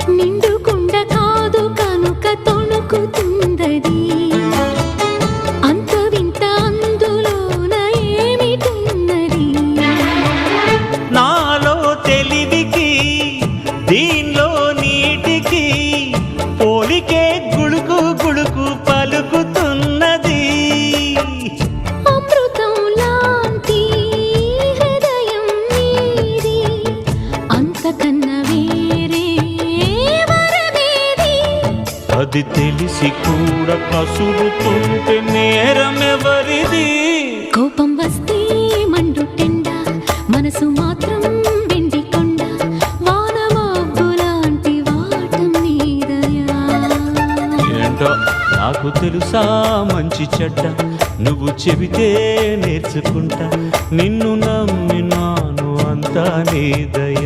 నిండుకుండ కాదు కనుక తొణుకుతుందది అంత వింత అందులోన ఏమిటున్నది నాలో తెలివికి దీనిలో నీటికి పోలికే గుడుకు గుడుకు పలుకుతున్నది అమృతం లాంటి హృదయం నీది అంతకన్నా వేరే వరమేది అది తెలిసి కూడా కసురుతుంటే నేరమెవరిది కోపం వస్తే మండుటెండ మనసు మాత్రం వెండి కొండ వానమబ్బు లాంటి వాటం నీదయా ఏంటో నాకు తెలుసా మంచి చెడ్డ నువ్వు చెబితే నేర్చుకుంటా నిన్ను నమ్మినాను అంతా నీ దయ